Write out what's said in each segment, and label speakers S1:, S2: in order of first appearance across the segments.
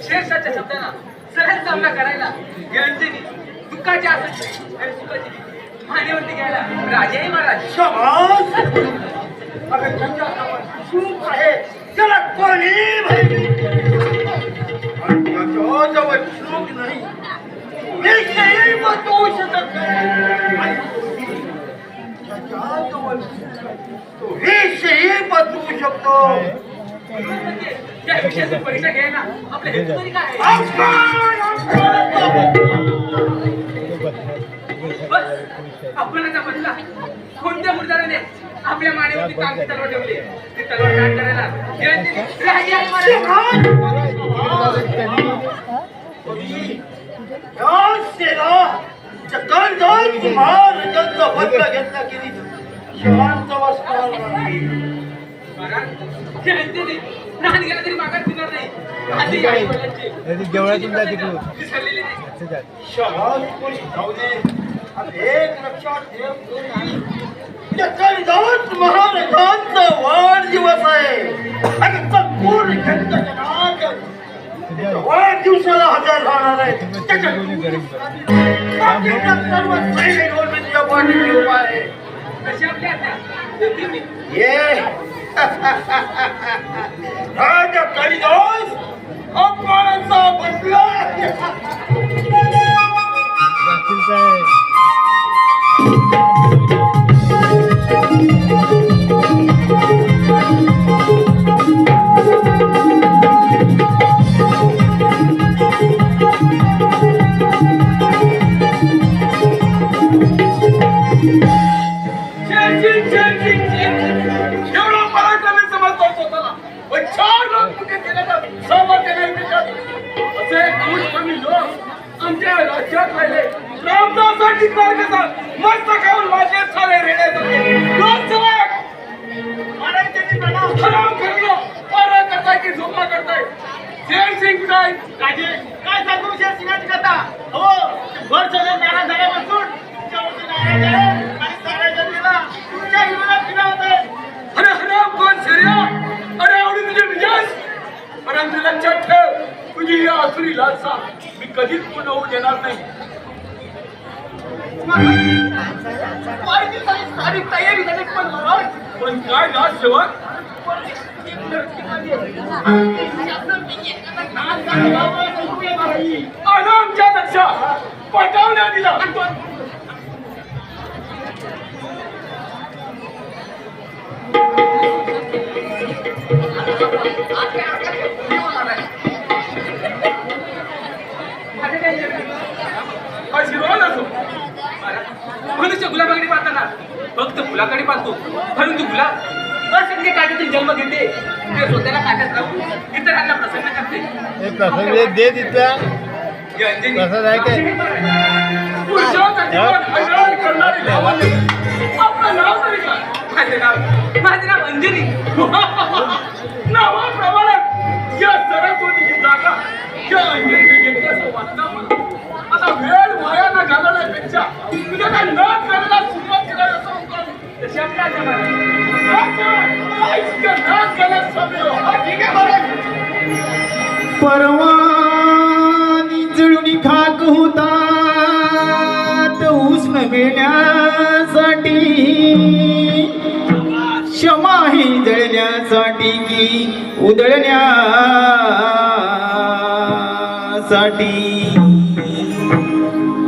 S1: शेषाच्या शब्दांना सहज सामना करायला अंजनी दुःखाची आसक्ती आणि सुखाची मानेवरती घ्यायला राजाही महाराज
S2: सुख आहे त्याला कोणी जवळ सुख नाही विषयी बदलू शकत नाही तो विषयी बदलू शकतो
S1: त्या विषयाची परीक्षा घ्यायला आपल्या हेतू तरी काय अपमानाचा बदला कोणत्या मुर्दाने आपल्या मानेवरती काम तलवार ठेवली ती तलवार काढ करायला
S2: महाराजांचा बदला घेतला की शांत बसणार
S1: प्राण गेला तरी मागास दिणार नाही आधी आई वडिलांची विसरलेली नाही
S2: शहर कोणी जाऊ दे एक लक्षात ठेव जवळच महाराजांचा वाढदिवस आहे आणि संपूर्ण जगतात वाढदिवसाला हजर राहणार आहे सर्व सैनिक गव्हर्नमेंटच्या पाठीशी उभा आहे
S1: कशी आपल्या
S2: ये राजा कालिदास अपमानाचा बदला
S1: आमच्या राज्यात राहिले रामदासाची मस्त खाऊन माझे सारे रेडे करताय की झोपा करताय शेर सिंग कुठाय काजे काय सांगू शेर सिंगाची कथा हो घर सगळे नाराज झाल्यापासून तुमच्या विरोधात फिरा होते अरे हराम कोण शेर्या अरे आवडी तुझे विजय परंतु लक्षात ठेव तुझी ही आसुरी लालसा मी कधीच पूर्ण होऊ देणार नाही सारी तयारी झाली पण काय लाज सेवक आमच्या लक्षात पटवण्यात दिला मनुष्य गुलाबाकडे पाहताना फक्त फुलाकडे पाहतो परंतु गुलाब असंख्य काट्यातून जन्म घेते ते स्वतःला काट्यात राहून इतरांना प्रसन्न करते
S3: दे तिथला कसं आहे काय
S1: आपलं नाव तरी काय माझे नाव अंजली नावाप्रमाणे या सरस्वतीची जागा या अंजलीने घेतली असं वाटतं मला आता वेळ वाया न घालवण्यापेक्षा तुझ्या काय न करायला सुरुवात करायला सांगतो तशी आपल्या
S3: परवानी जळूनी खाक होतात उष्ण घेण्यासाठी क्षमा ही जळण्यासाठी की उधळण्यासाठी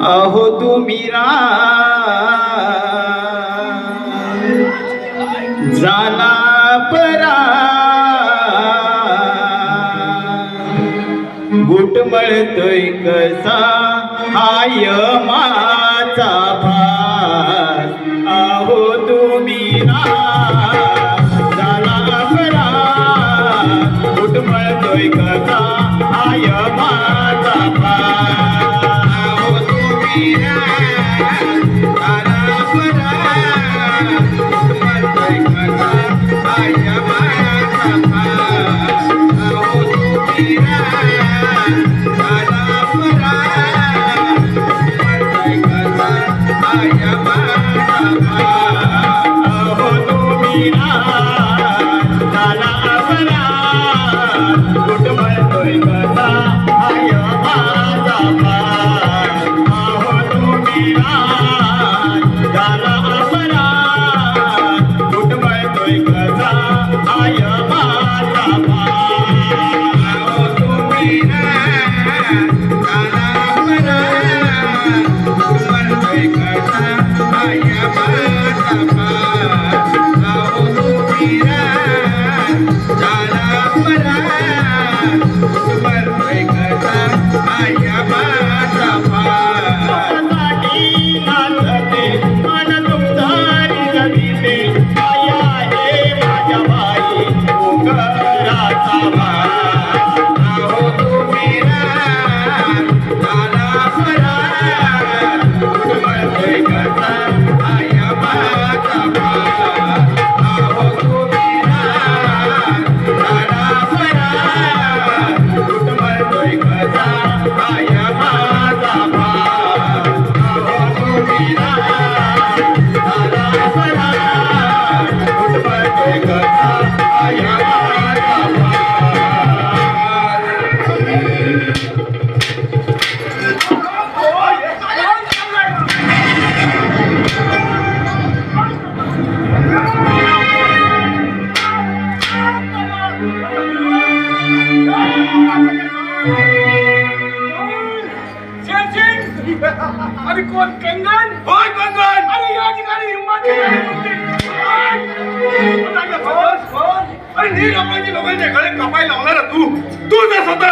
S3: अहो तुम्ही झाला परा घुटमळतोय कसा हाय माचा भास अहो तुम्ही झाला परा घुटमळतोय कसा हाय माचा भास अहो तुम्ही
S1: आणि कोण कंगन?
S3: होय कंगन.
S1: आणि या ठिकाणी हिंमत
S3: अरे नी लोकांची लोकांच्या गळे कापायला लावणार तू जर स्वतः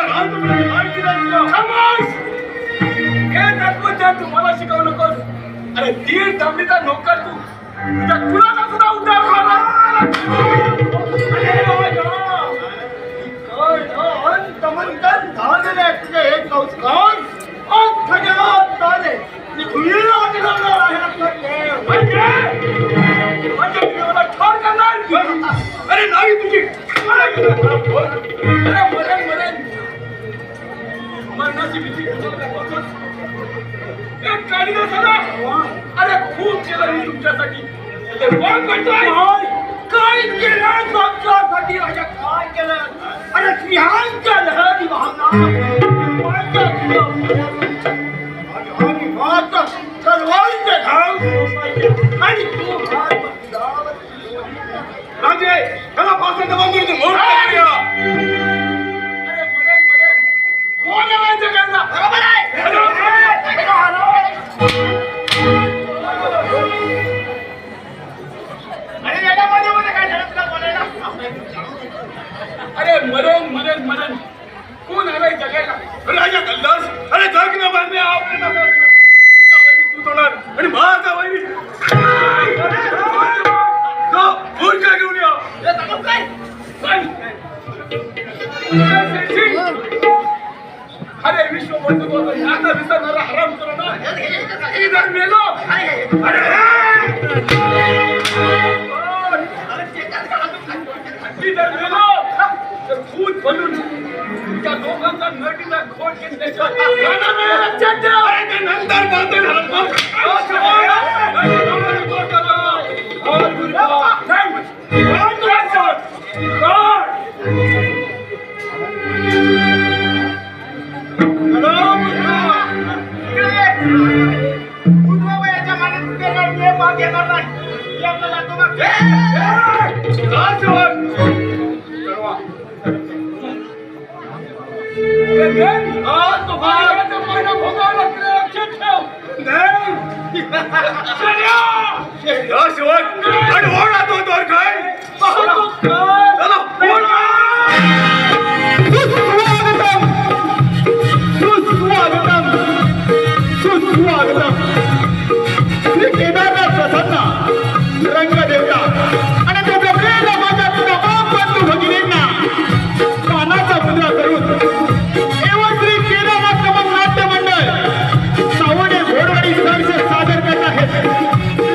S1: खामोश! हे तत्वज्ञान तू मला शिकवू नकोस. अरे दीड तांबडीचा नोकर तू तुझ्या कुणाचा सुद्धा उद्धार झाला.
S2: अंतमंतन झालेले तुझे हे कौशल अंतर्गत झाले निखुलीला निघाला आहे
S1: म्हणजे तुम्ही मला ठार करणार.
S3: अरे नाही तुझी
S1: अरे मरण मरणाची भीती कुणाला दाखवतोस? एक काढीला सदा. अरे खूप केलं मी तुमच्यासाठी. ते कोण करतोय?
S2: काय केलं तुमच्यासाठी राजा काय केलं अरे स्त्रियांच्या लहरी वाहना आणि माता सर्वांचे धाव आणि तू
S3: राजे त्याला पासाचा बांधून तू मोड करूया.
S1: अरे मरण कोण आहे जगाला?
S2: बरोबर आहे अरे याच्यामध्ये मध्ये काय झालं तुला बोलायला
S1: अरे मरण कोण आलाय जगायला?
S3: राजा कल्लास अरे जग न मारणे आपल्या तुझा वैरी तू होणार आणि माझा वैरी तो मूर्खा घेऊन या.
S1: अरे विश्व बंधू आता विसरणारा हराम करो ना. इधर मेलो. इधर मेलो तर भूत बनून त्या दोघांचा नटीला खोट घेतल्याच्या लक्षात ठेव.
S3: अरे ते नंतर बोलते आणि ओढा तो दोर काय चला ओढा.
S4: सुस्वागतम श्री केदारनाथ प्रसन्न रंगदेवता आणि त्याच्या प्रेम माझ्या तमाम बंधू भगिनींना कानाचा मुद्रा करून एवं श्री केदारनाथ तमाम नाट्य मंडळ सावणे घोडवाडी संघ सादर करत आहेत.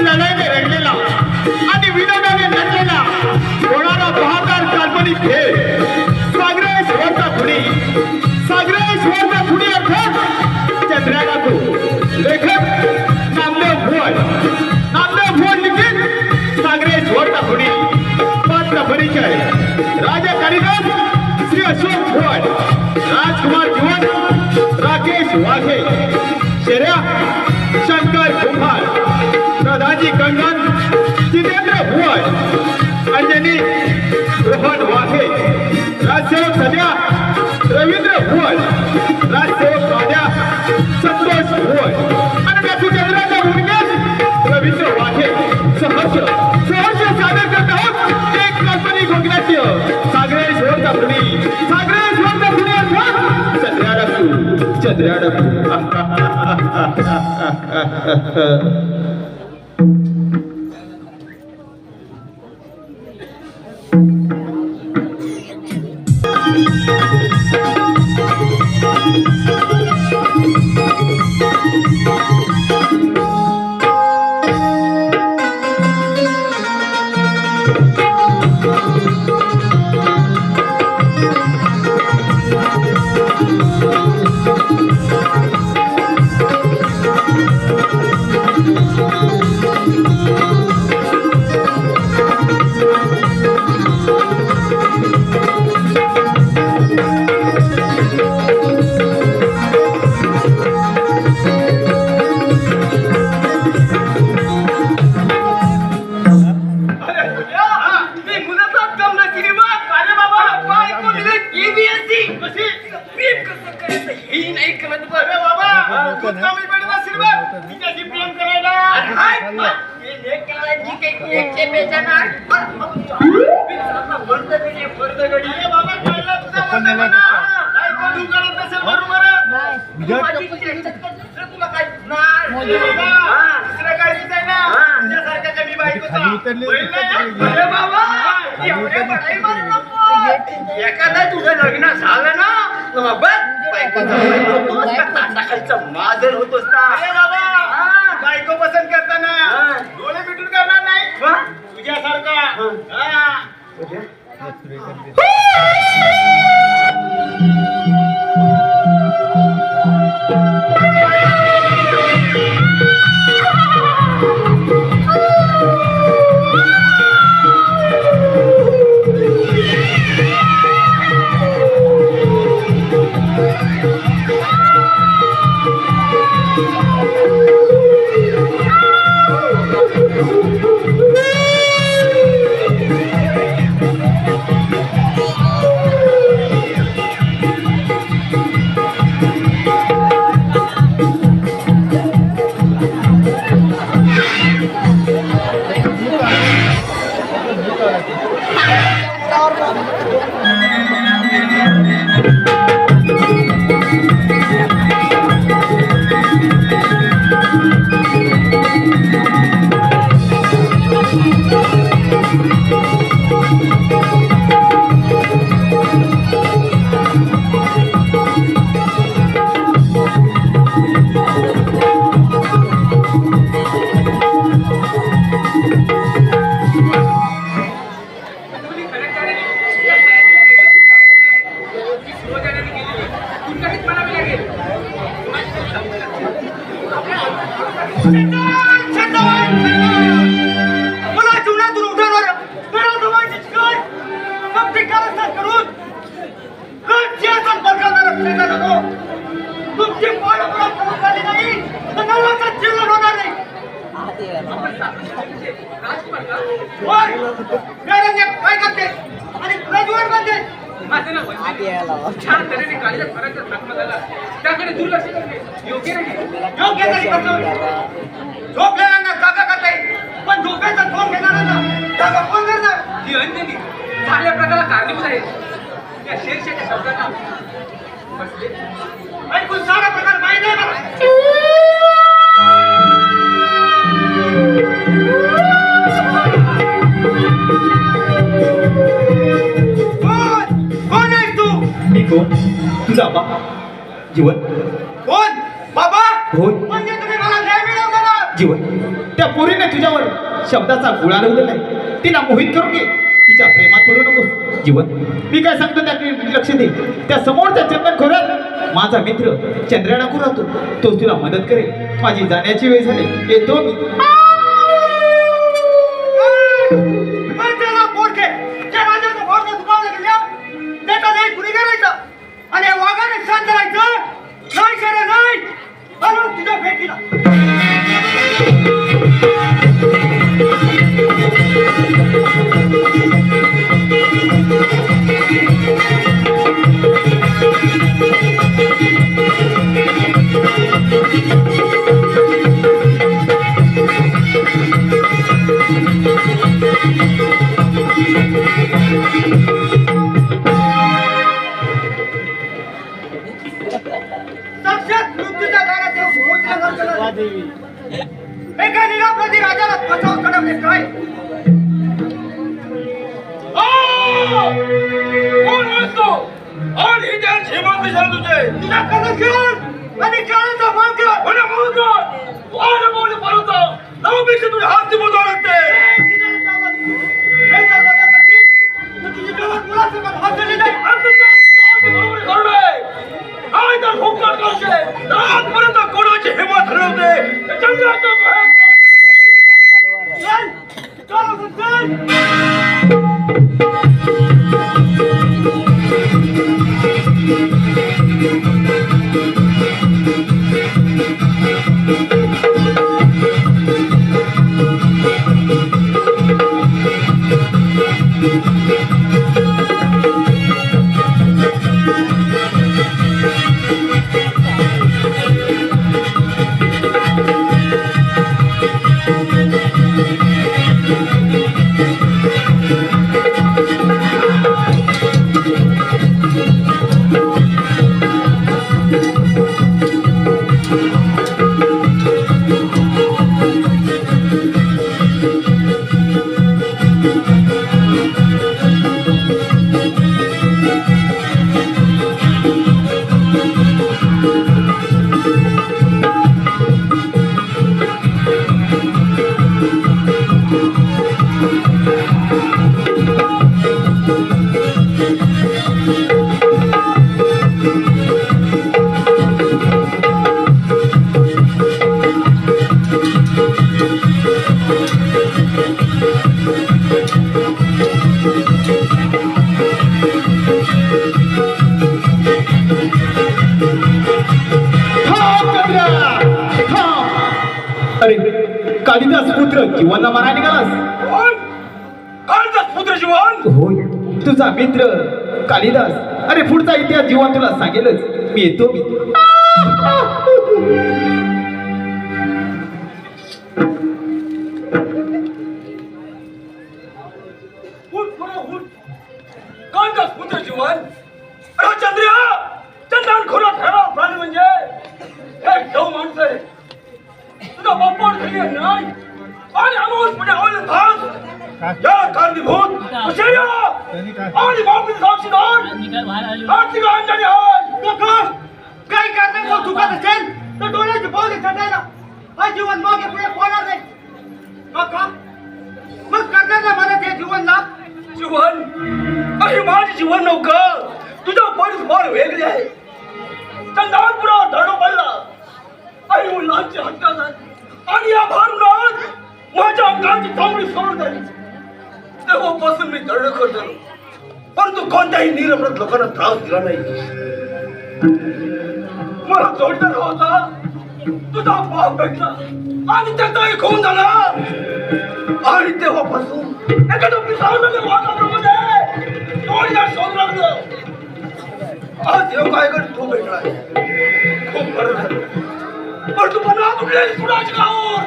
S4: लढाईने रंगलेला आणि विनोदाने नटलेला होणारा बहादार काल्पनिक खेळ सागरेश्वरचा खुणी अर्थात चंद्राला तू लेखक नामदेव भुवन लिखित सागरेश्वरचा खुणी. पात्र परिचय राजा कालिदास श्री अशोक भुवन, राजकुमार जीवन राकेश वाघे, शेऱ्या शंकर कुंभार, प्रधाजी कंगन जितेंद्र भुवन, अंजनी रोहन वाघे, राजसेवक सध्या रवींद्र भुवन, राजसेवक राजा संतोष भुवन आणि चंद्राच्या भूमिकेत रवींद्र वाघे सहर्ष सादर करत आहोत एक काल्पनिक गोगनाट्य सागरेश्वरचा खुणी. सागरेश्वरचा खुणी अर्थात चंद्राडकू.
S2: तिच्याशी प्रेम करायला हे लेख करायची काही एकशे पेचा नाही अरे बाबा कळलं तुझं म्हणणं म्हणा. बायको तू करत नसेल बरोबर माझी दुसरं तुला काय नाही दुसरं काहीच नाही ना तुझ्यासारखा कमी बायकोचा होईल ना? अरे बाबा एवढे बढाई मारू नको. एखादा तुझं लग्न झालं ना मग बघ बायकोचा होतोस का ताटाखालचा माजर होतोस का? अरे बाबा बायको पसंत करताना डोळे मिटून करणार नाही तुझ्यासारखा मला जीवनातून उठवणार करून तुमची पाठ झाली नाही तर नवराचा जीवन होणार नाही. काय करते आणि प्रज्वल बनते
S1: माझं नाव छान तऱ्हेने काढल्या फराच्या झाकमताला त्याकडे दुर्लक्ष करणे योग्य नाही.
S2: योग्य तरी कसं झोपलेल्यांना जागा करते पण झोपेचा झोप घेणाऱ्यांना जागा कोण करणार?
S1: ही अंजली चांगल्या प्रकाराला कारणीभूत आहे. त्या शेरशाच्या शब्दांना बसले
S2: ऐकून सारा प्रकार माहिती आहे मला. कोण आहेस तू?
S4: मी कोण? तुझा बाबा जीवन.
S2: कोण? बाबा?
S4: होय
S2: म्हणजे तुम्ही मला न्याय मिळवला ना?
S4: जीवन. त्या पोरीने तुझ्यावर शब्दाचा गुळा लावलेला आहे. तिला मोहित करून घे. तिच्या प्रेमात पडू नको जीवन. मी काय सांगतो त्याकडे लक्ष दे. त्या समोरच्या चंदन खोऱ्यात माझा मित्र चंद्र्या डाकू राहतो. तो तुला मदत करेल. माझी जाण्याची वेळ झाली. येतो मी.
S2: पण त्याला पोरके त्या राजाचं भावना दुखावलं गेल्या त्याचा नाही गुन्हे करायचा आणि या वाघाने शांत राहायचं नाही शरा नाही. आलो तुझ्या भेटीला. साक्षात मृत्यूच्या दारात येऊन पोहोचला नसलेला एका निरापराधी राजाला फसाव चढवले काय?
S3: कोण आहेस तू? आणि ही त्या श्रीमंत दिसायला तुझे
S2: तुझा कर्ज घेऊन आणि काळाचा मान घेऊन
S3: म्हणे मुलगा वाढ बोल परत नवपेक्षा तुझे हात बोलवा लागते.
S2: तुझी गावात मुलासोबत हात धरले नाही.
S3: बरोबर करणे काय तर हुक्कड करते आजपर्यंत कोणाची हिंमत हरवते चंद्राचा भय.
S2: चल चल चल.
S4: अरे कालिदास पुत्र जीवनला मारा निघालास.
S3: कोण? कालिदास पुत्र जीवन?
S4: होय, तुझा मित्र कालिदास. अरे पुढचा इतिहास जीवन तुला सांगेलच. मी येतो.
S3: कालिदास पुत्र जीवन? अरे चंद्रिया, चंद्रान खोरा ठेवा प्राणी म्हणजे एक देव माणूस आहे. तुझा बाप्पा घरी नाही आणि अमावस्यपणे आवडलं घास या कारणीभूत हुशारिया आणि बापी साक्षीदार आर्थिक अंजनी आहे.
S2: काका, काय करण्याचं चुकत असेल तर डोळ्याची पावले चढायला हा जीवन मागे पुढे पोहणार नाही. काका, मग करण्याचा मला ते जीवनला
S3: जीवन अरे माझे जीवन नव्हतं. तुझ्या परिस फार वेगळी आहे. चंदानपुरा धडो पडला आणि मुलांची हत्या झाली आणि या भारुणात माझ्या अंगाची चांगली सोड झाली. तेव्हापासून मी धडखड झालो, परंतु कोणत्याही निरपराध लोकांना त्रास दिला नाही. मला जोडदार होता तुझा बाप भेटला आणि त्याचा एक होऊन झाला आणि तेव्हापासून एखाद्या पिसाळलेल्या वातावरणामध्ये जोडीदार शोध लागलं. आज देव काय कर तू भेटला खूप बरं झालं. पण तू मला कुठल्याही कुणाच्या गावावर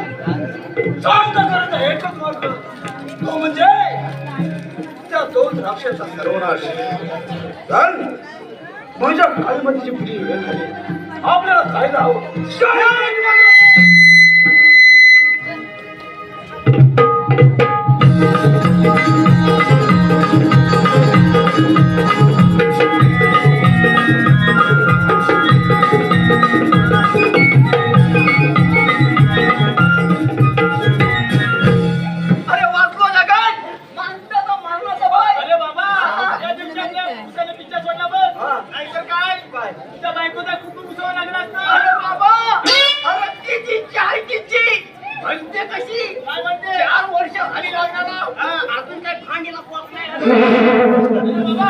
S3: शांत करायचा एकच मार्ग तो म्हणजे त्या दोन राक्षसाचा सर्वनाश. चल माझ्या काळीमतीची पुरी वेळ झाली. आपल्याला जायला हवं.
S2: अरे वाचलो जगात माणसाचा मारणाचा भाई. अरे बाबा, या दिवसातल्या पुरुषाने पिक्चर सोडला बघ. नाहीतर काय त्या बायकोचा कुटुंब उसवा लागला असता. अरे बाबा, अरे तिची चाय तिची म्हणते कशी काय म्हणते 4 वर्ष खाली लागणार अजून काय भांडीला पोट नाही. अरे बाबा,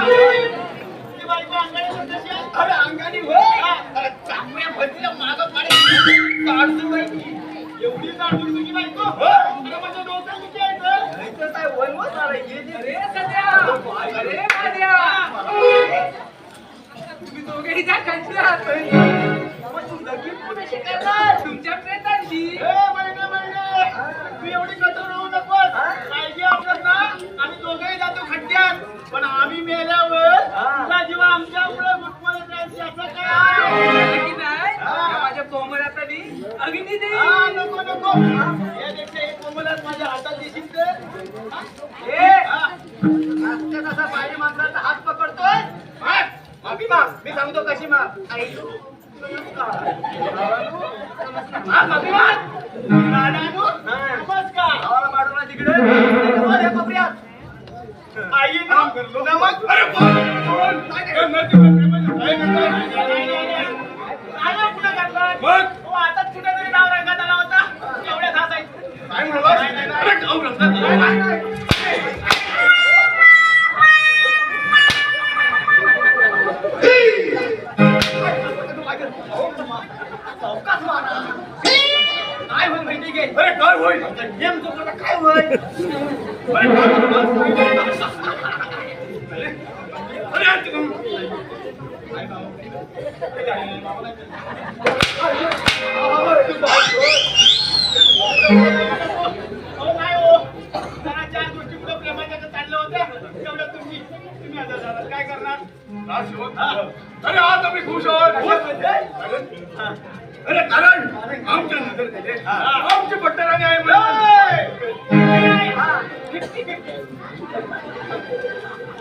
S2: ती बायको अंगाने कशी आहे? अरे अंगाने होय. अरे चांगल्या भजीला मागं काढे काढतो बाई. एवढी काढतो तुझी बायको. अरे माझं डोकं किती आहे तर? नाहीतर काय वनवत आलाय. अरे सध्या, अरे माझ्या तुम्ही दोघेही जा खायची आहात. मग तू लगीन कुणाशी करणार? तुमच्या प्रेतांशी. तू एवढी कठोर होऊ नकोस. पाहिजे आपलं ना आम्ही दोघेही जातो खड्ड्यात, पण आम्ही मेल्यावर तुझा जीव आमच्यामुळे गुटमळत राहील. त्याचं काय माझ्या कोमलातली अग्नी दे. नको नको, यापेक्षा एक कोमलात माझ्या हातात देशील तर तसा पाहिजे माणसाचा हात पकडतोय. माफी माग, मी सांगतो कशी माग. माफी माग. नमस्कार. पाठवला तिकडे आई नमक. अरे आता कुठेतरी नाव रंगात आला होता. एवढ्यात हसायचं काय म्हणलं. काय होईल माहिती घे.
S3: अरे काय होईल?
S2: गेम चुकला काय होईल. काय हो जरा 4 गोष्टी पुढे प्रेमाच्या चाललं होतं तेवढं तुम्ही आता झालात. काय करणार.
S3: अरे आज आम्ही खुश आहोत. अरे कारण आमच्या नजर आमची पट्टराणी आहे.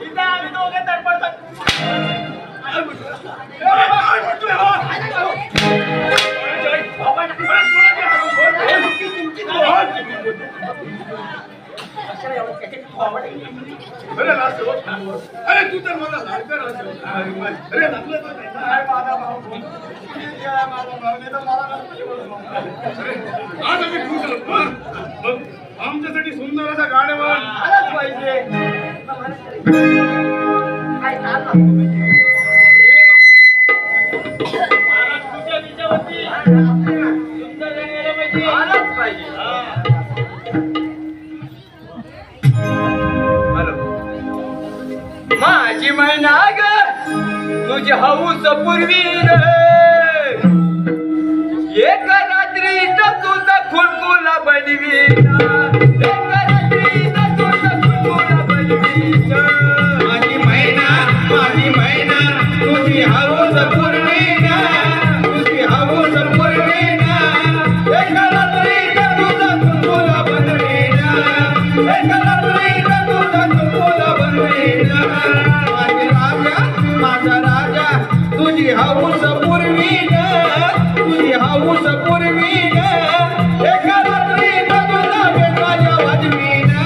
S2: इथं आम्ही दोघे तडपडतात.
S3: अरे तू तर मला लाडका अरे लागलं तर माझा भाऊ आज आम्ही खुश आहोत. आमच्यासाठी सुंदर असा गाड्यावर
S2: आलाच पाहिजे. काय चाललं महाराज तुझ्या विचारवरती सुंदर गाणी आल्या पाहिजे. आलाच पाहिजे. माझी मैना ग तुझी हौस पूर्वीर एक रात्रीत तुझा खुलकुला बनवीना एक रात्रीत तुझा खुलकुला बनवीना माझी मैना तुझी हौस पूर्वीना तुझी हौस पूर्वीना एक रात्रीत तुझा खुलकुला बनवीना एक रात्रीत तुझा खुलकुला बनवीना माझा राजा तुझी हौस पूर्वीना तुझी हौस पूर्वीना एका रात्रीत तुझा भेट माझ्या वाजवीना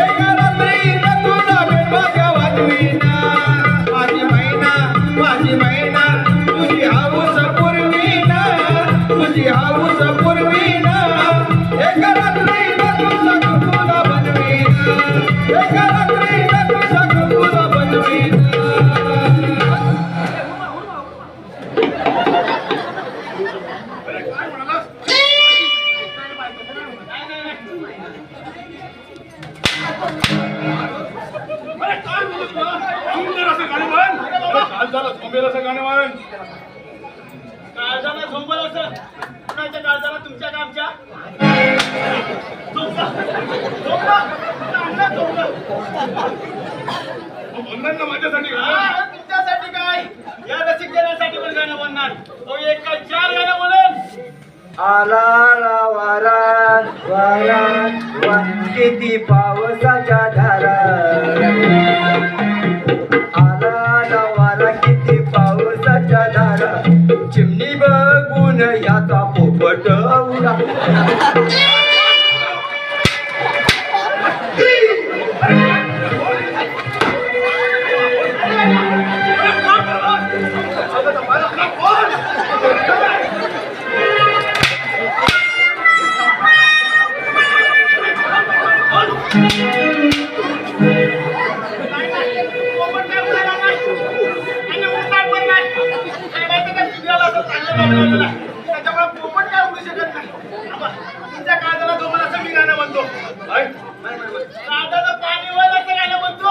S2: एका रात्रीत तुझा भेट माझ्या वाजवीना माझी मैना तुझी हौस पूर्वीना तुझी हौस पूर्वीना एका रात्रीत तुझा खुलकुला बनवीना एका रात्रीत तुझा खुलकुला बनवीना.
S1: काळजाला झोंबल असं कुणाच्या काळजाला तुमच्या का आमच्या
S3: माझ्यासाठी
S1: तुमच्यासाठी काय या रसिक देण्यासाठी पण गाणं म्हणणार तो एक काय 4 गाणं बोलेल.
S2: आला वारा किती पावसाच्या धारा आला वारा किती पावसाच्या धारा चिमणी बघून याचा पोपट उडा
S1: त्याच्यामुळे पोपट काय उडू शकत नाही. तुमच्या काळजाला झोपल असं मी गाणं म्हणतो. काळजाचं पाणी होईल असं गाणं म्हणतो.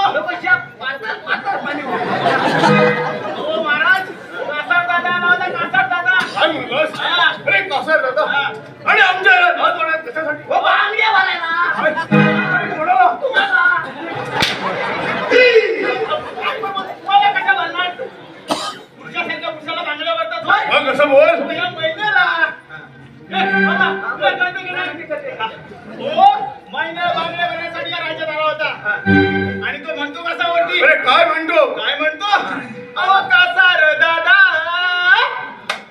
S1: हो महाराज कासार दादा आला होता कासार दादा.
S3: काय म्हणतोस? अरे कासार दादा आणि आमच्या कशासाठी
S1: मला कशा भरणार पुरुषासारख्या पुरुषाला बांगड्या भरतात होय?
S3: मग कसं बोल
S1: या महिन्याला तुला कळतं की नाही? हो महिन्याला बांगड्या भरण्यासाठी या राज्यात आला होता आणि तो म्हणतो कसा वरती
S3: अरे काय म्हणतो
S1: काय म्हणतो अहो कासार दादा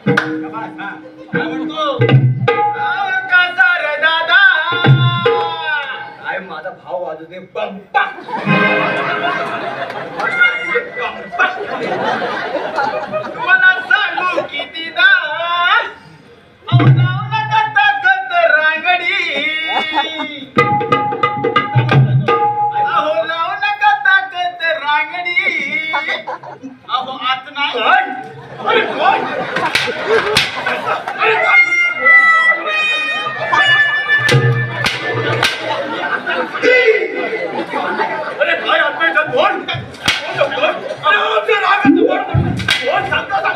S1: काय म्हणतो अहो कासार दादा
S2: काय माझा भाव वाजू दे पंपा
S1: तुम्हाला सांगू कितीदा अहो लावला का ताकद रांगडी अहो लावू नका ताकद रांगडी अहो आत नाही
S3: अरे कोण अरे काय अरे काय आत्म्याचा बोल अरे आमच्या रागाचं बोल बोल
S1: सांगतो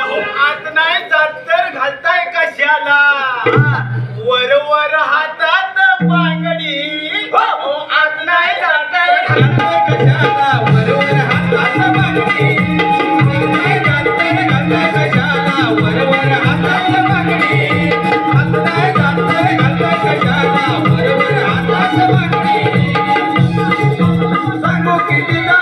S1: अहो आत नाही जात तर घालताय कशाला वर वर हातात बांगडी अहो आत नाही जात तर घालताय कशाला वर वर हातात बांगडी वर वर हातात बांगडी आत नाही जात तर घालताय कशाला वर वर हातात बांगडी सांगू कितीदा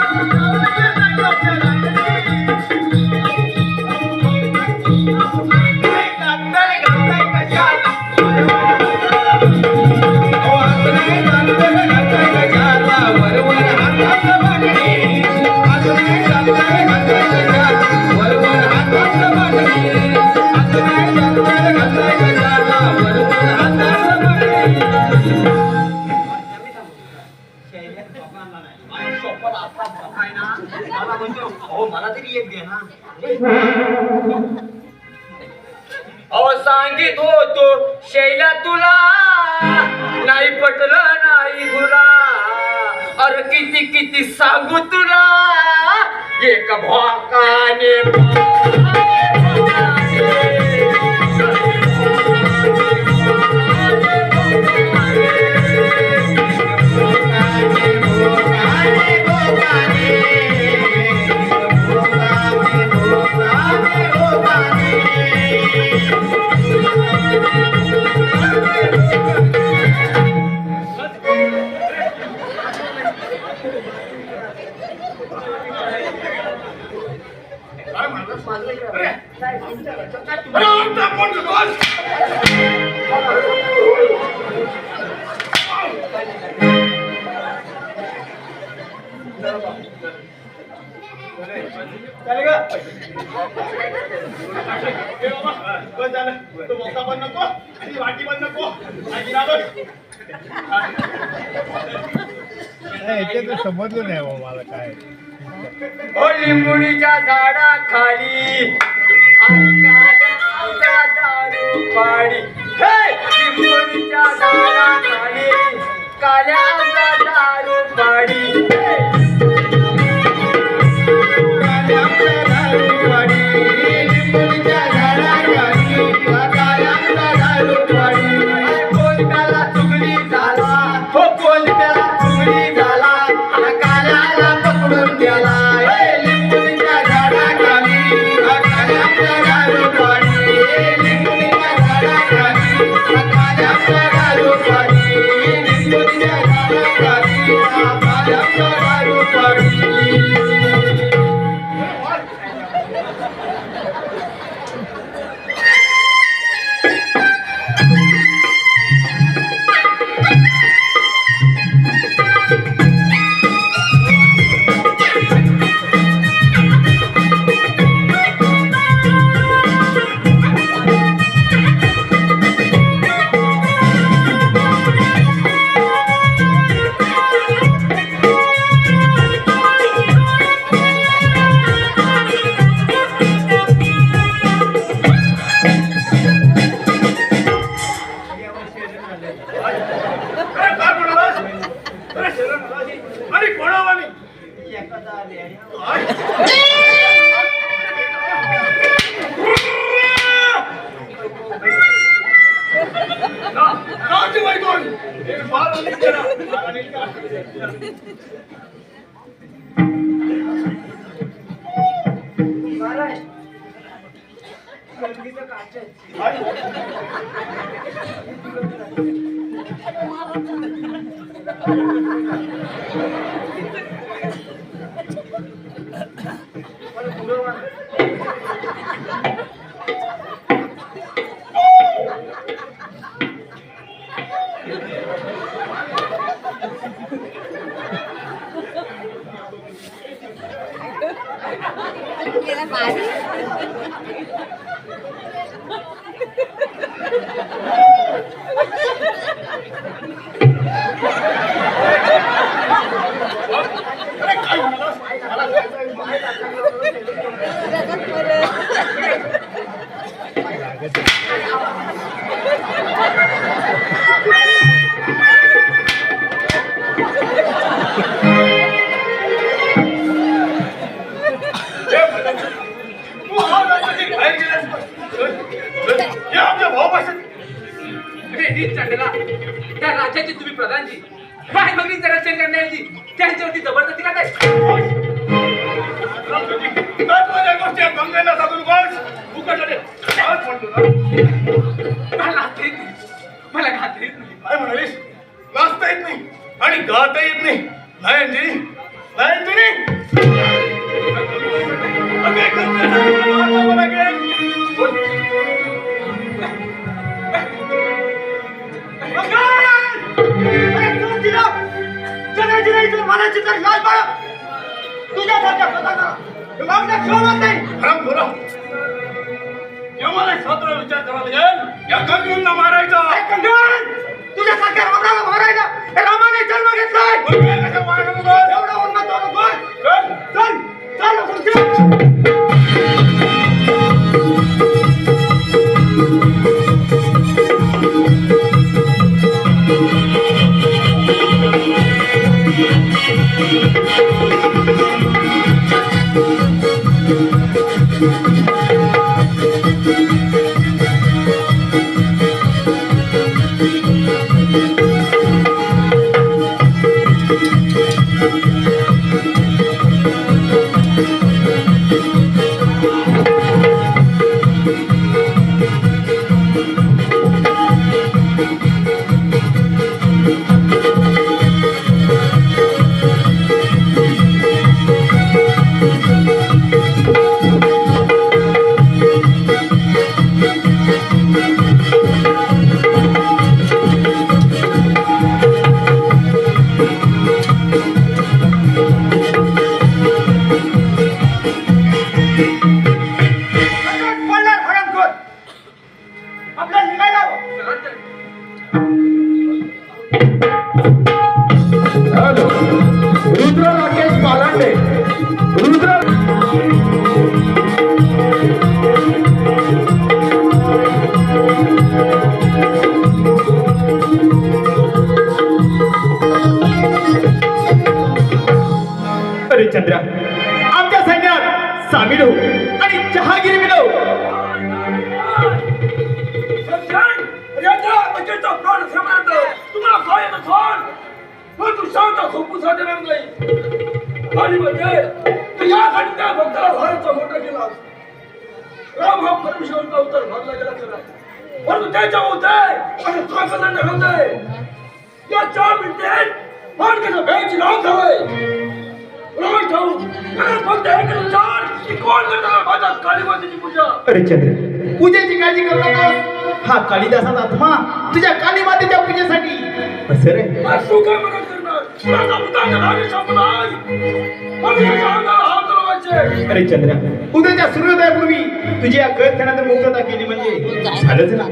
S2: मला तरी एक दे ना
S3: अहो सांगित होतो शैला तुला नाही पटलं नाही तुला अरे किती किती सांगू तुला एक भोकाने
S2: समजलं नाही मला काय
S3: लिंबुणीच्या झाडाखाली दारू पाडी लिंबुणीच्या झाडाखाली काल्याचा दारू पाडी
S1: त्या राज्याचे तुम्ही प्रधानजी काय बघितलं रक्षण करण्याची त्यांच्यावरती जबरदस्ती का काय
S2: गंगेला सांगून
S1: मला घात येत नाही
S2: काय म्हणालीस वाचता येत नाही आणि गाता येत नाही नयनजी विचार करायला लागेल या कंगूनला मारायचा तुझ्यासारख्या रामाला मारायला हे रामाने जन्म घेतलाय एवढा उन्नत चल चल चल
S3: हॅलो रुद्र राकेश पालांडे रुद्र
S4: अरे चंद्रा आमच्या सैन्यात सामील हो आणि जहागिरी मिळव.
S3: आणि म्हणजे यासाठी त्या भक्ताला भारतचा मोठा केला. राम हा परमेश्वराचा अवतार मानला गेला खरा, परंतु त्याच्या होते आणि स्वातंत्र्य होते या 4 मिनिटात माणसाच्या भ्याची नाव ठेवाय रोज ठेवू फक्त एक विचार की कोण करणार माझ्या कालीमातेची पूजा.
S4: अरे चंद्र पूजेची काळजी करू नकोस. हा कालिदासाचा आत्मा तुझ्या काली मातेच्या पूजेसाठी असं रे.
S3: तू काय मदत करणार? तुला पुताच्या नावे संपलाय परमेश्वराच्या अंगाला हात लावायचे.
S4: अरे चंद्रा उद्याच्या सूर्योदयापूर्वी तुझी या कैदखान्यात मुक्तता केली म्हणजे झालंच ना.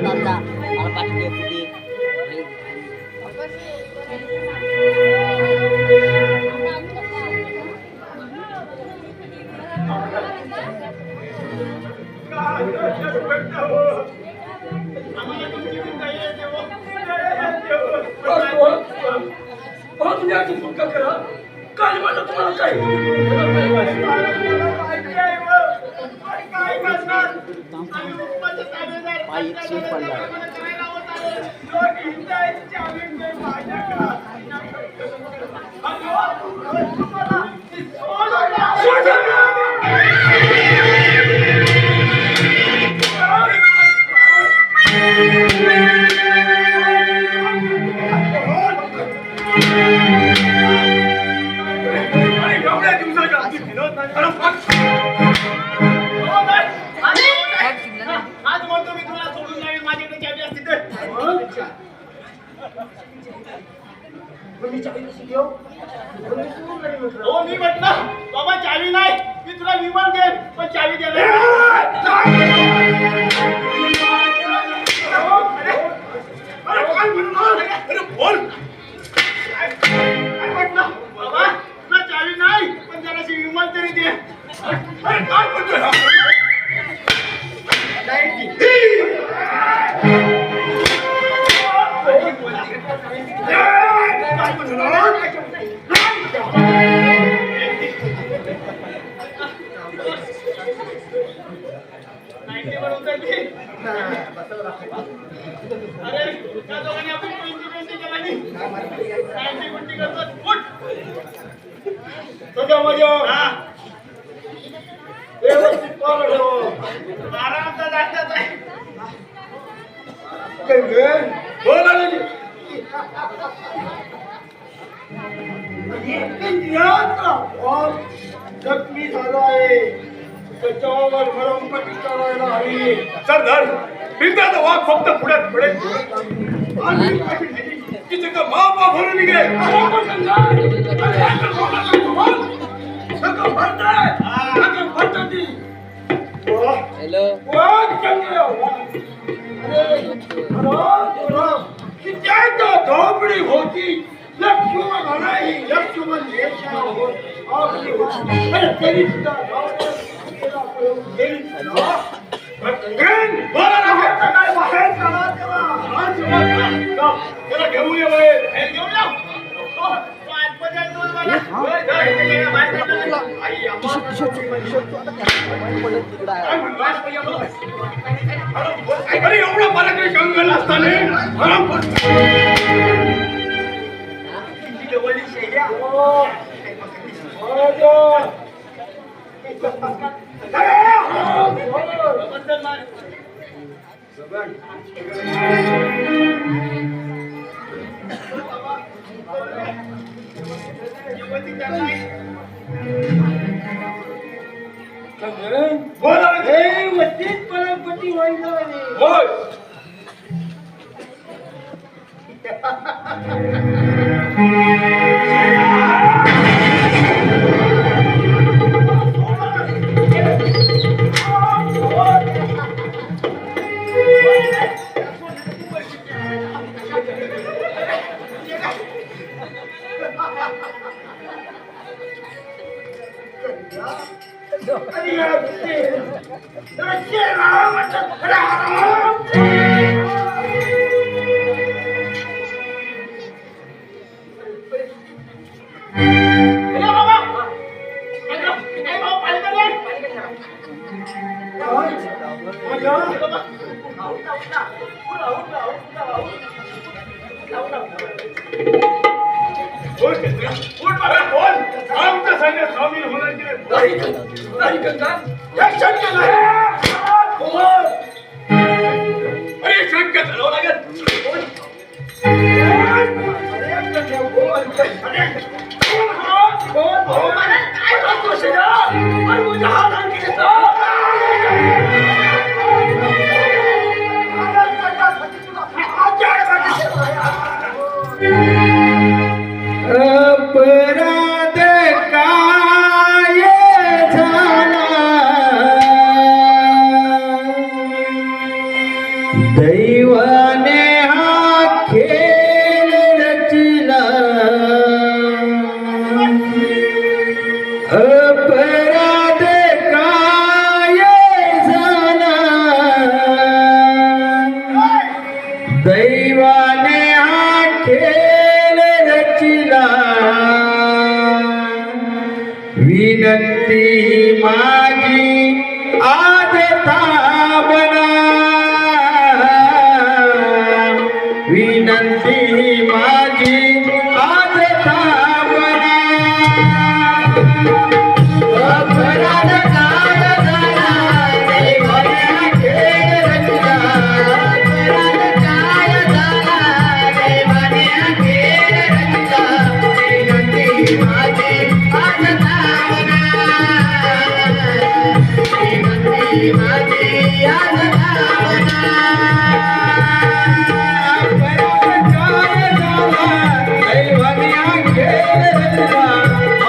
S3: तुझ्याची सुटका करा काली माझा तुम्हाला काय
S2: आज म्हणतो मी तुला सोडून जाईल माझ्याकडे चावी असते तर. हो मी म्हटलं बाबा चावी नाही मी तुला विमान देईन पण चावी देणार बाबा तुला चावी नाही पण जराशी विमान तरी दे.
S3: काय म्हणतोय हा?
S2: अरे त्या दोघांनी आपण 20-20 केला नाही 90 करतो. उठ
S3: त्याच्यामध्ये व्यवस्थित पावलं ठेव.
S2: आरामचा जागताच आहे.
S3: बोला जखमी झाला आहे त्याच्यावर मरमपट्टी करायला हवी. सरदार फिरता वाघ फक्त पुढ्यात पुढे तिथे का मापा भरून निघे. धोपडी होती लक्ष्मण नाही लक्ष्मण तरी सुद्धा काय बाहेर त्याला घेऊन ये बाहेर
S2: घेऊन या. हो, तो आतमध्ये आहे, तो मला. होय,
S3: अरे एवढा पराक्रम जंगल असताना बोला
S2: परमपती व्हायला
S3: होय
S2: आमच्या सैन्यात सामील होण्याचे
S3: नाही गंगा हे शक्य नाही
S1: अरे शक्य झालं लागेल
S3: काय करतोस अरे मुझे हात आणखी
S4: अपराध काय झाला दैवाने हा खेळ रचला अपराध काय झाला दैवाने हा खेळ रचला विनंती माझी आज थांबना विनंती माझी आज थांबना अपराध काय झाला दैवाने हा खेळ रचला अपराध काय झाला दैवाने हा खेळ रचला विनंती माझी आज थांबना विनंती माझी आज थांबना अपराध काय झाला दैवाने हा खेळ रचला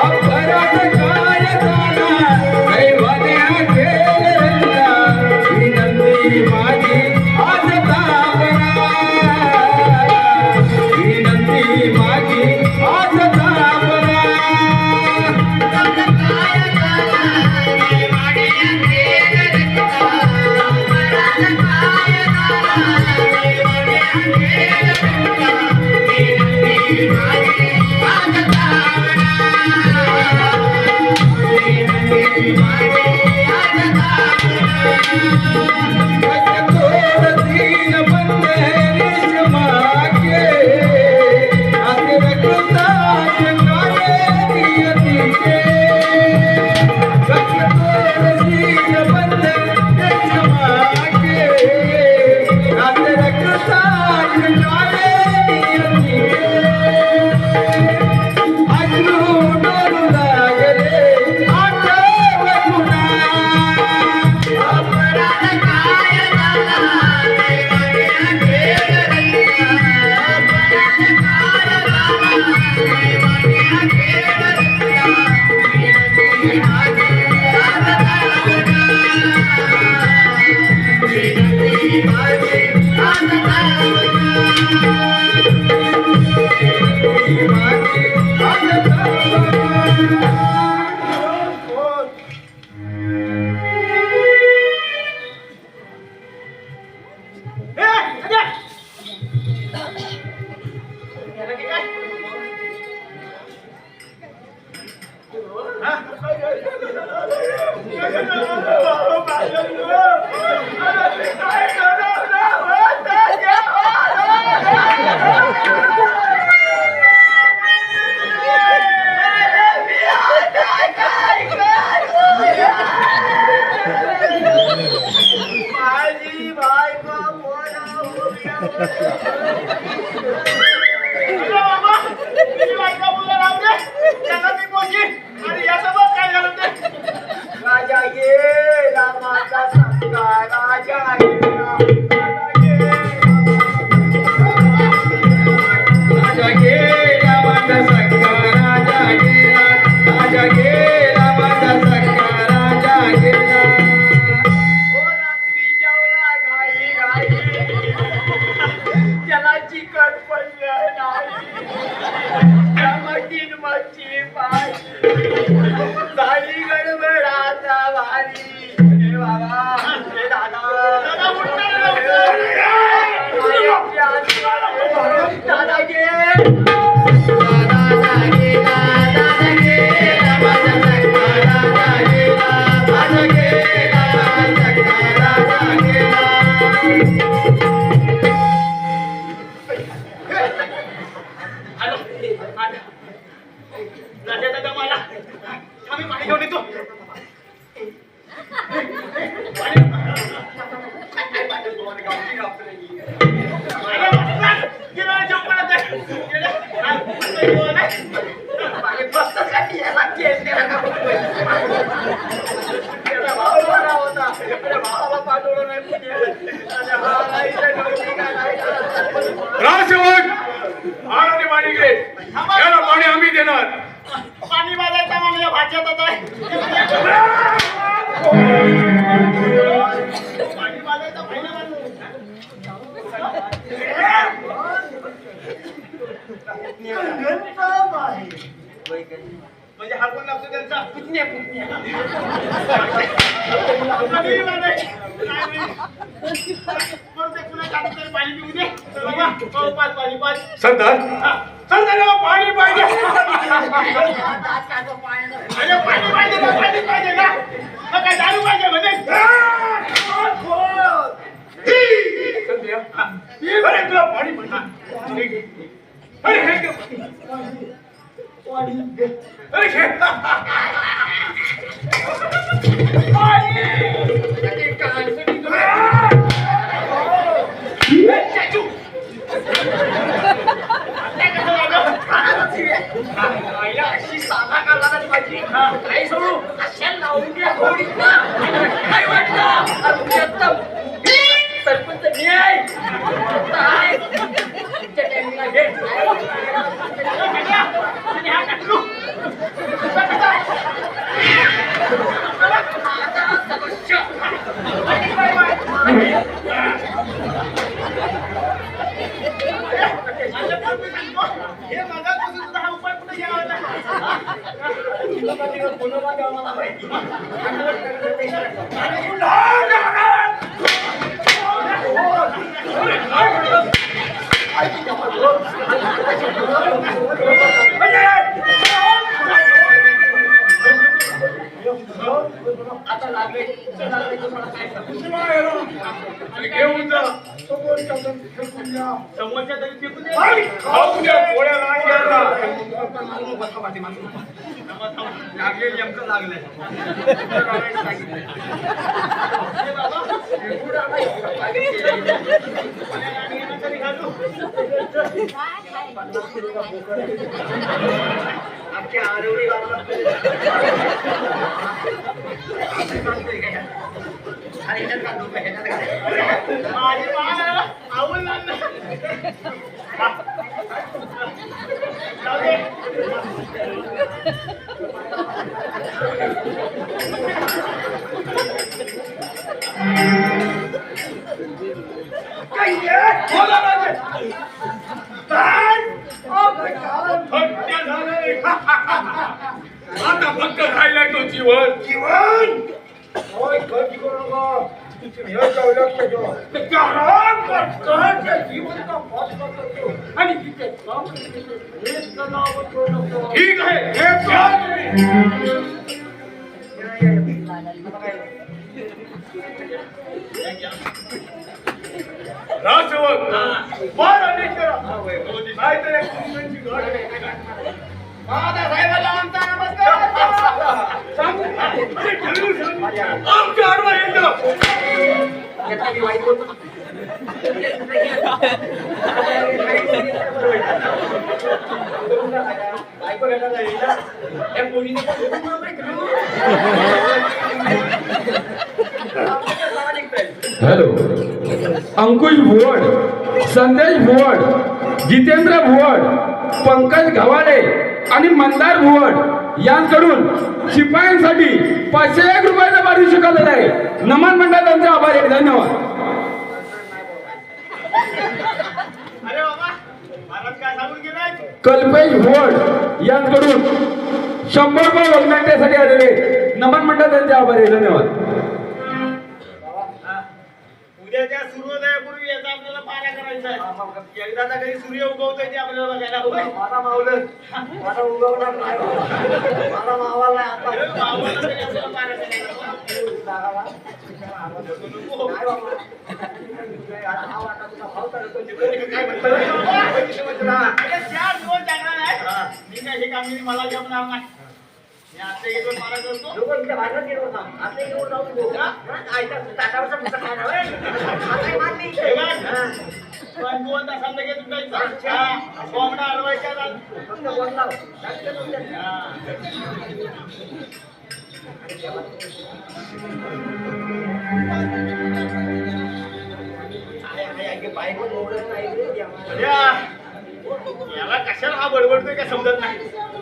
S4: अपराध काय झाला दैवाने हा खेळ रचला विनंती माझी आज थांबना विनंती माझी आज थांबना
S3: राजा गेला माझा सत्ता राजा गेला
S4: राजा गेला माझा सक्का राजा गेला राजा गेला माझा सक्का राजा गेला
S3: ओ रात्री जेवला घाई घाई त्याला चिकट पडलं नाही त्या मशीन मच्छी पाहिजे झाली गडबड आता
S2: आणि फक्त काही याला केस दिला का बघतोय. त्याला भाव बरा होता. अरे भावाला पाठवलं नाही कुणी. आणि हा नाही तर नव्हती का नाही का?
S1: राजसेवक आणि पाणी घे. याला पाणी आम्ही देणार.
S2: पाणी बाजायचा माझ्या भाच्यात आहे. पाणी बाजायचा पहिला म्हणजे हा कोण लागतो त्यांचा पुतण्या पाणी पिऊ दे पाणी पाणी
S1: सरदार सरदार पाणी पाहिजे.
S2: अरे पाणी पाहिजे ना पाणी पाहिजे ना मग काय दारू पाहिजे म्हणे
S1: अरे तुला पाणी पाहिजे. अरे हे घे. अरे घे.
S2: अशी साधा का लागत माझी काही सोडू अशा लावून द्या थोडीच ना काय वाटलं सरपंच मी आहे तुमच्या टाइमिंगला घे हे मगापासून सुद्धा हा उपाय कुठे घ्यावा आता लागले
S1: घेऊन जा.
S2: समोरच्या तरी फेकून दे
S1: खाऊ द्या पोळ्या लागल्या.
S2: लागले नेमकं लागलंय आमच्या आरवडी माझी आवड
S1: आता फक्त राहिलाय तो जीवन. जीवन
S3: होय खर्च करू नका. हे जाऊ लक्ष ठेवा. ते जीवनाचा फॉसला करतो आणि तिथे काम करतो. हेच नाव करू नको.
S1: ठीक आहे. हे घ्या तुम्ही. राजसेवक फार अनेक करा. नाहीतर एक कुंभांची गाठ आहे.
S2: साहेबाला आमचा नमस्कार
S1: सांगू. अरे ठरवू सांगू. आमच्या आडवा येतो.
S5: हॅलो, अंकुश भुवड, संदेश भुवड, जितेंद्र भुवड, पंकज गव्हाणे आणि मंदार भुवड यांकडून शिपायांसाठी 501 रुपयाचा पारितोषिक आलेलं आहे. नमन मंडळाचे आभार आहे. धन्यवाद.
S2: अरे बाबा महाराज काय सांगून गेलाय
S5: कल्पेश भुवड यांकडून 100 रुपये वगण्यासाठी आलेले. नमन मंडळाचे आभार आहे. धन्यवाद.
S2: उद्याच्या सूर्योदयापूर्वी याचा आपल्याला पारा करायचा आहे. एकदाचा कधी सूर्य उगवतोय ते आपल्याला बघायला हवं.
S3: मला मावलं. मला उगवणार नाही. मला मावाला आता.
S2: मावळलं तरी आपल्याला पारा करायला हवा.
S3: काय बाबा? आता हा वाटा तुझा भाव करतो.
S2: काय म्हणतो रे बाबा? अरे 4 दिवस जाणार आहे. मी काय हे कामगिरी मला जमणार नाही. मी आता येतो मला करतो
S3: लोक इकडे बाहेर गेलो होता आता येऊन जाऊ नको का आयता ताटावरचा पुस्तक खायला होय आता मान नाही
S2: हे बघ. पण 2 तासांना घे तुटायचा कोंबडा हलवायचा झाला.
S3: फक्त बोल लाव जास्त तुमच्या बायको ओळख नाही रे देवा.
S2: याला कशाला हा बडबडतोय काय समजत नाही.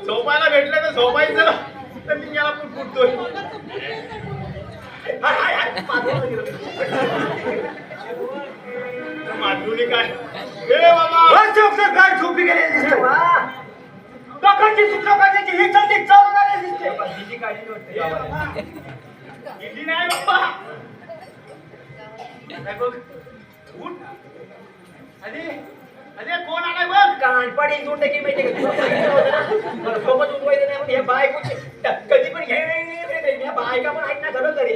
S2: झोपायला भेटलं तर झोपायचं तर मी याला पण फुटतोय.
S3: हाय हाय हाय पाठवलं गेलं.
S2: माधुरी काय ए बाबा
S3: काय झोपी गेले दिसते लोकांची सूत्र करण्याची ही संधी चालू झाली दिसते हिची काळजी नव्हती
S2: किती नाही बाबा.
S3: नाही बघ
S2: उठ. अरे कोण आलाय बघ.
S3: कानपाडी इथून टाकी माहिती मला सोबत उठवायचं नाही म्हणजे हे बायकोचे कधी पण हे बायका पण ऐक ना घरं तरी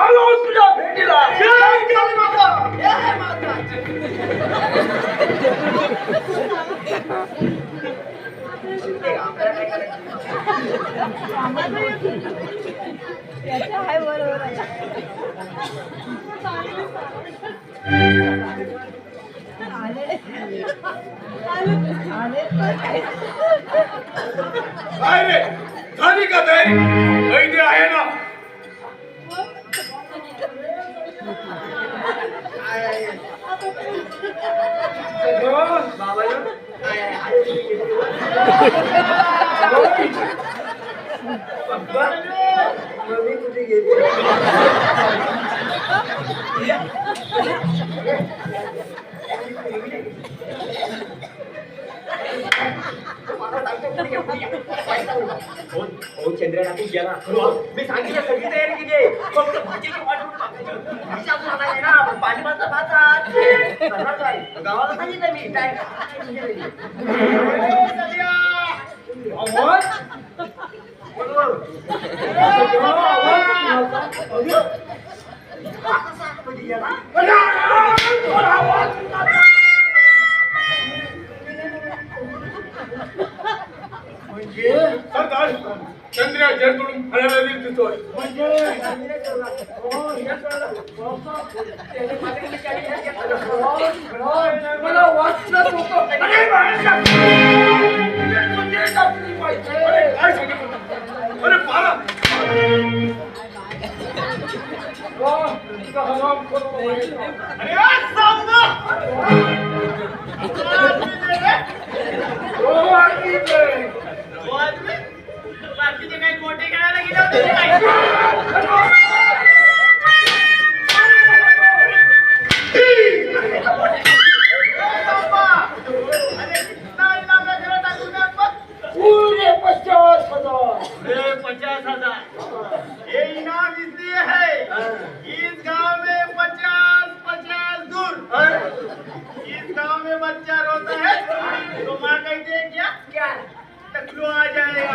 S1: आलो तुझ्या भेटीला
S6: आहे बरोबर आहे. आले
S1: काय रे झाली का तयारी वैद्य आहे ना
S3: मम्मी कुठे गेली चंद्र टाकून गेला मी सांगितलं सगळी तयारी केली आहे फक्त भाजीची वाट पाणीपाचा गावाला सांगितलं मी काय
S1: सरदार चंद्र जरकडून फळाला दिसतोय मला वाचलं अरे पारा
S2: बाकीचे काही मोठे खेळायला गेले होते काय.
S3: पूरे 50,000
S2: 50,000 ये इनाम इसलिए है इस गांव में 50 दूर इस गांव में बच्चा रोता है तो माँ कहती है क्या टकलू आ जाएगा.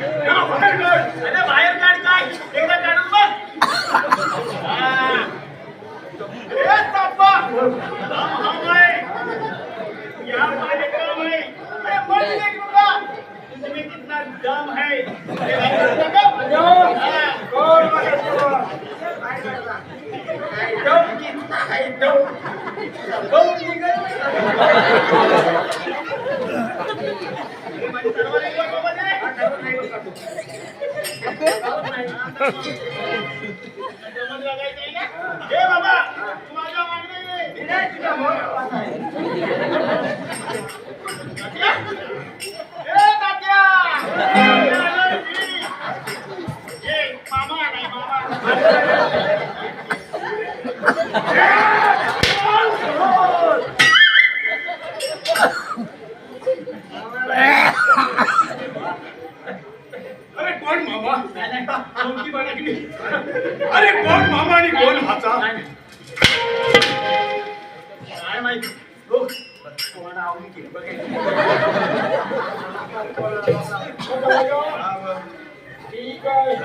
S2: अरे बाहेर काढ काय एकदा काढून बघ. ए बाप्पा हम है यहाँ पानी कम है. अरे मत देख लूंगा तुम्हें कितना दम है. कौन दम कितना है दम निकल बाबा माझ्या मागणी तात्या कोण आवडी केली बघायची
S1: ठीक आहे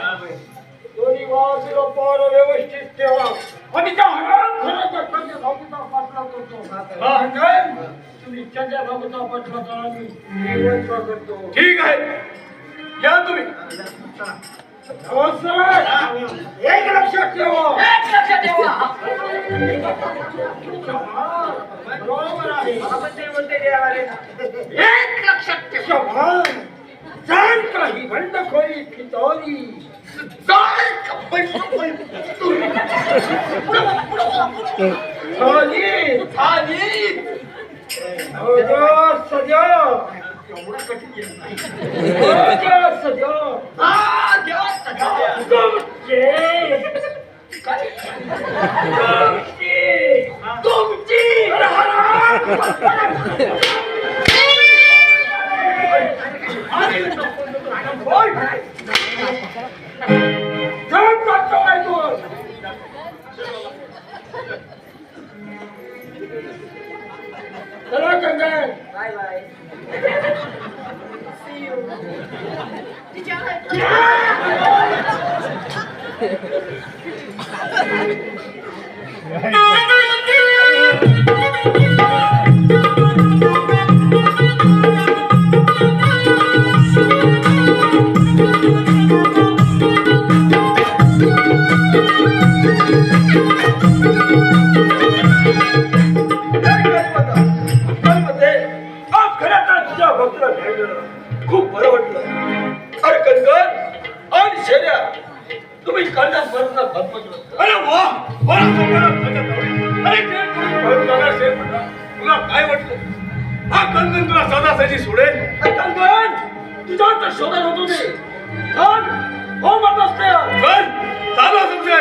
S1: दोन्ही भावाचे पावलं व्यवस्थित ठेवा आणि त्या घराच्या चंद्र भाऊचा पाठला करतो तुम्ही चंद्र भाऊचा पाठला करा मी निवडचा करतो
S3: ठीक आहे या तुम्ही
S1: एक लक्षात ठेवा बरोबर आहे
S2: आपण ते म्हणते देवाले
S1: एक लक्षात ठेवा जाण काही बंडखोरी फितोरी चला कंगन
S2: बाय बाय
S3: खूप बरं वाटलं अरे कणकण आणि शेऱ्या तुम्ही कल्याण बरोबर भरपटलं अरे वा अरे तुला काय वाटलं हा कणकण तुला सदासाची सोडेल कणकण तुझ्या तर शोधत होतो मी हो म्हणत असते चल चालू समजे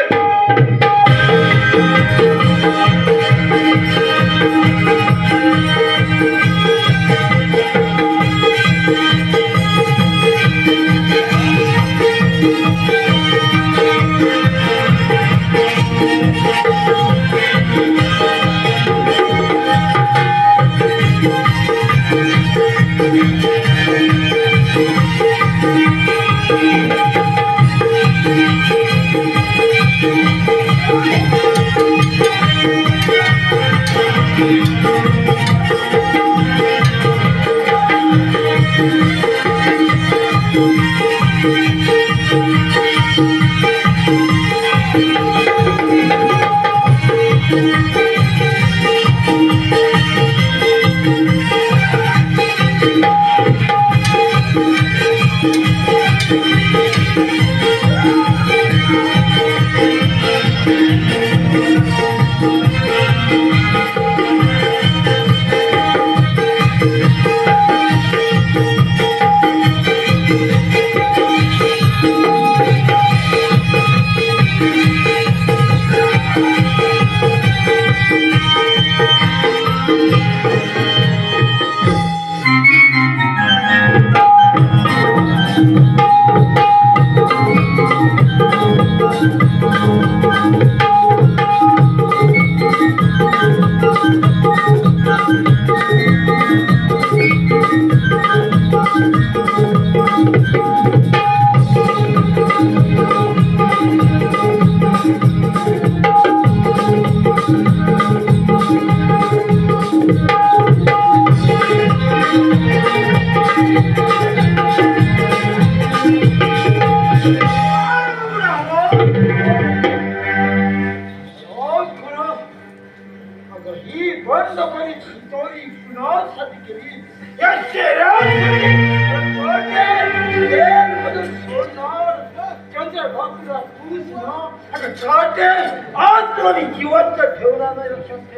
S1: आज तुला मी जिवंत ठेवणार नाही लक्षात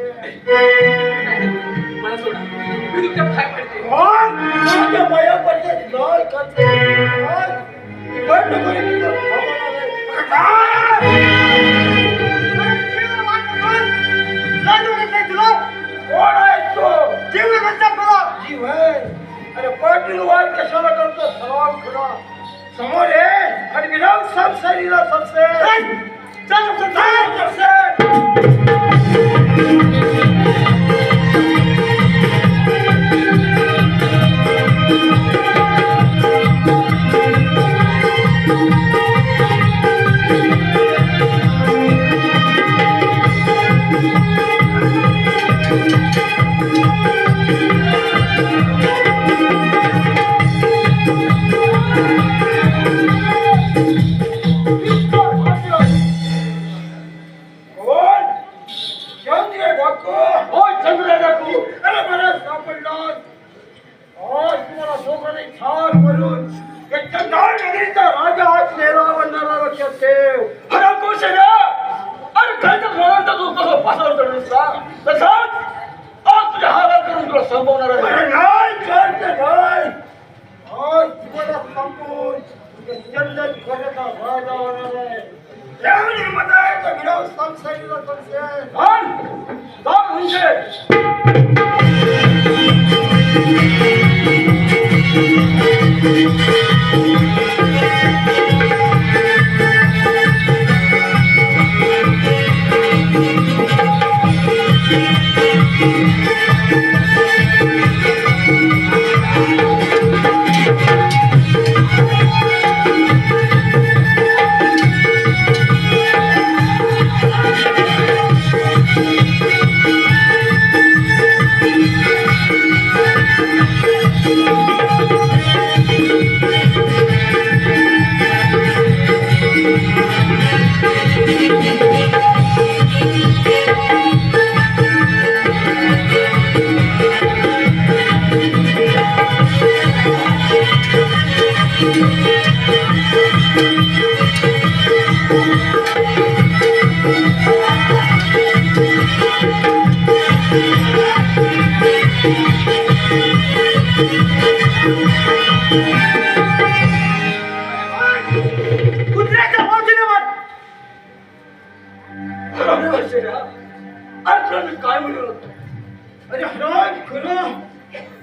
S2: मला सोडा मी तुमच्या पाय पडते
S1: माझ्या पाया पडतात लय करते बंड करी कोण आहे तो जीव जीव आहे अरे पाटील वाद कशाला करतो सलाम खरा समोर ये आणि विराम संसारीला सबसे चल सबसे
S3: रत्नागिरीचा राजा हा शेरा बनणारा लक्षात ठेव.
S1: हराम कोशेरा अरे काय तर म्हणून तू कसं फासावर चढलीस का तसाच आज तुझ्या हालात करून तुला संपवणार आहे
S3: अरे नाही करते नाही. आज तुम्हाला संपून चंदन खोऱ्याचा राजा होणार आहे. एवढी मजा आहे तर घेऊ संशयीला संशय.
S1: जाण म्हणजे
S3: कुत्र्याच्या मावशीने वाट.
S1: हराम कोशेरा अरे तुला मी काय म्हणलं होतं
S3: अरे हराम खरं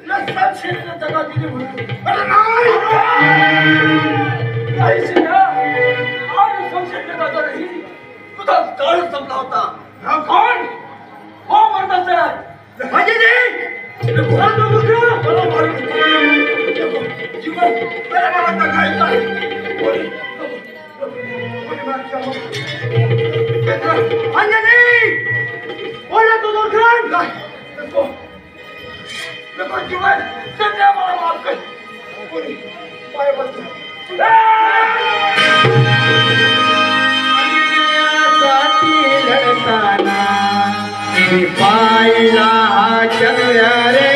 S3: तुला संशयीला जगा दिली म्हणून. अरे नाही.
S1: काही शेरा आणि संशय देता नाही तुझा काळ संपला होता हा कोण हो म्हणतात सर
S3: म्हणजे नाही. अरे कोण तो मुलगा? मला मारून जीवन अरे मला तर काय नाही. कोणी मारते आहो. अंजनी बोला तो दोघांना काय
S1: नको नको जीवन सध्या मला माफ कर
S3: कोणी पाय बसतो.
S2: लढताना पाहिला चंद्र रे